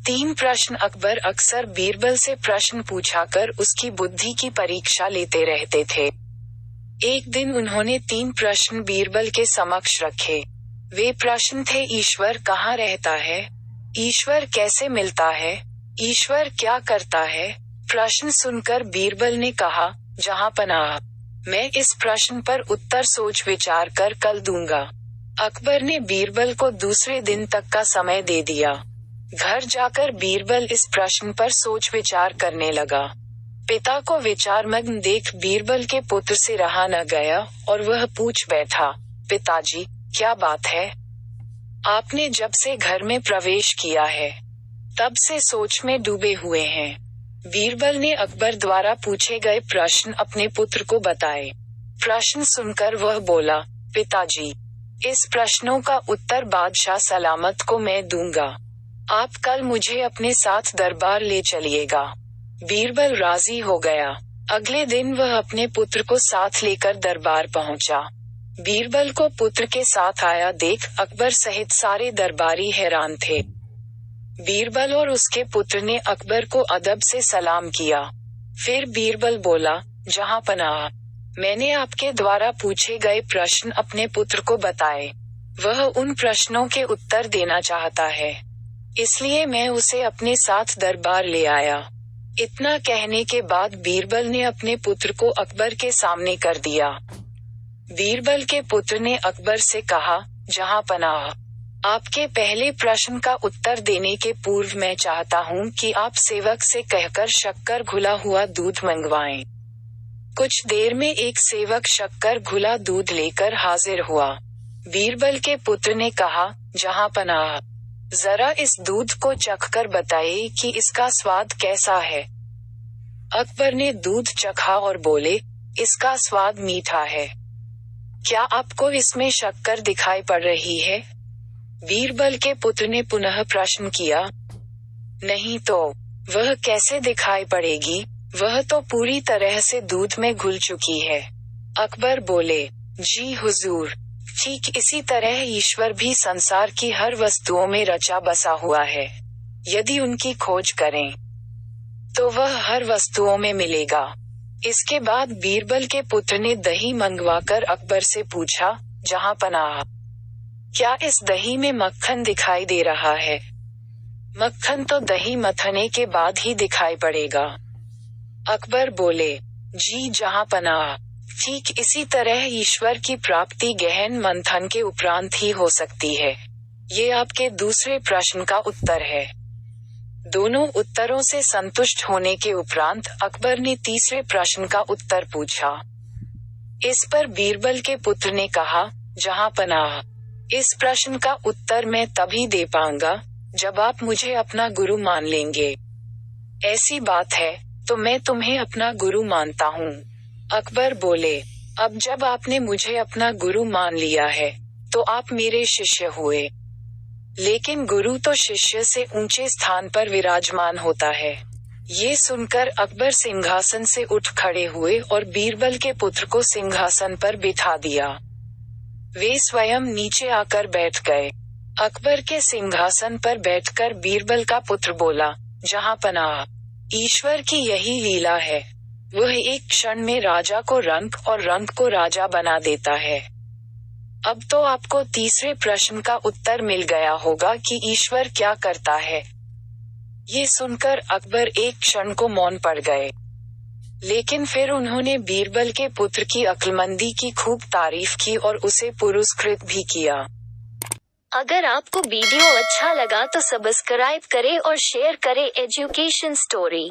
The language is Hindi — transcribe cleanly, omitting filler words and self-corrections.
3 प्रश्न। अकबर अक्सर बीरबल से प्रश्न पूछा कर उसकी बुद्धि की परीक्षा लेते रहते थे। एक दिन उन्होंने 3 प्रश्न बीरबल के समक्ष रखे। वे प्रश्न थे: ईश्वर कहाँ रहता है? ईश्वर कैसे मिलता है? ईश्वर क्या करता है? प्रश्न सुनकर बीरबल ने कहा, जहांपनाह, मैं इस प्रश्न पर उत्तर सोच विचार कर कल दूंगा। अकबर ने बीरबल को दूसरे दिन तक का समय दे दिया। घर जाकर बीरबल इस प्रश्न पर सोच विचार करने लगा। पिता को विचारमग्न देख बीरबल के पुत्र से रहा न गया और वह पूछ बैठा, पिताजी, क्या बात है? आपने जब से घर में प्रवेश किया है, तब से सोच में डूबे हुए हैं। बीरबल ने अकबर द्वारा पूछे गए प्रश्न अपने पुत्र को बताए। प्रश्न सुनकर वह बोला, पिताजी, इस प्रश्नों का उत्तर बादशाह सलामत को मैं दूंगा। आप कल मुझे अपने साथ दरबार ले चलिएगा। बीरबल राजी हो गया। अगले दिन वह अपने पुत्र को साथ लेकर दरबार पहुंचा। बीरबल को पुत्र के साथ आया देख अकबर सहित सारे दरबारी हैरान थे। बीरबल और उसके पुत्र ने अकबर को अदब से सलाम किया। फिर बीरबल बोला, जहांपनाह, मैंने आपके द्वारा पूछे गए प्रश्न अपने पुत्र को बताए। वह उन प्रश्नों के उत्तर देना चाहता है, इसलिए मैं उसे अपने साथ दरबार ले आया। इतना कहने के बाद बीरबल ने अपने पुत्र को अकबर के सामने कर दिया। बीरबल के पुत्र ने अकबर से कहा, जहांपनाह, आपके पहले प्रश्न का उत्तर देने के पूर्व मैं चाहता हूँ कि आप सेवक से कहकर शक्कर घुला हुआ दूध मंगवाएं। कुछ देर में एक सेवक शक्कर घुला दूध लेकर हाजिर हुआ। बीरबल के पुत्र ने कहा, जहांपनाह, जरा इस दूध को चखकर बताइए कि इसका स्वाद कैसा है। अकबर ने दूध चखा और बोले, इसका स्वाद मीठा है। क्या आपको इसमें शक्कर दिखाई पड़ रही है? बीरबल के पुत्र ने पुनः प्रश्न किया। नहीं तो वह कैसे दिखाई पड़ेगी, वह तो पूरी तरह से दूध में घुल चुकी है। अकबर बोले, जी हुजूर, ठीक इसी तरह ईश्वर भी संसार की हर वस्तुओं में रचा बसा हुआ है। यदि उनकी खोज करें तो वह हर वस्तुओं में मिलेगा। इसके बाद बीरबल के पुत्र ने दही मंगवाकर अकबर से पूछा, जहांपनाह, क्या इस दही में मक्खन दिखाई दे रहा है? मक्खन तो दही मथने के बाद ही दिखाई पड़ेगा। अकबर बोले, जी जहांपनाह, ठीक इसी तरह ईश्वर की प्राप्ति गहन मंथन के उपरांत ही हो सकती है। ये आपके दूसरे प्रश्न का उत्तर है। दोनों उत्तरों से संतुष्ट होने के उपरांत अकबर ने तीसरे प्रश्न का उत्तर पूछा। इस पर बीरबल के पुत्र ने कहा, जहांपनाह, इस प्रश्न का उत्तर मैं तभी दे पाऊंगा जब आप मुझे अपना गुरु मान लेंगे। ऐसी बात है तो मैं तुम्हें अपना गुरु मानता हूँ। अकबर बोले, अब जब आपने मुझे अपना गुरु मान लिया है तो आप मेरे शिष्य हुए। लेकिन गुरु तो शिष्य से ऊंचे स्थान पर विराजमान होता है। ये सुनकर अकबर सिंहासन से उठ खड़े हुए और बीरबल के पुत्र को सिंहासन पर बिठा दिया। वे स्वयं नीचे आकर बैठ गए। अकबर के सिंहासन पर बैठकर बीरबल का पुत्र बोला, जहांपनाह, ईश्वर की यही लीला है। वह एक क्षण में राजा को रंक और रंक को राजा बना देता है। अब तो आपको तीसरे प्रश्न का उत्तर मिल गया होगा कि ईश्वर क्या करता है। ये सुनकर अकबर एक क्षण को मौन पड़ गए, लेकिन फिर उन्होंने बीरबल के पुत्र की अक्लमंदी की खूब तारीफ की और उसे पुरस्कृत भी किया। अगर आपको वीडियो अच्छा लगा तो सब्सक्राइब करें और शेयर करें एजुकेशन स्टोरी।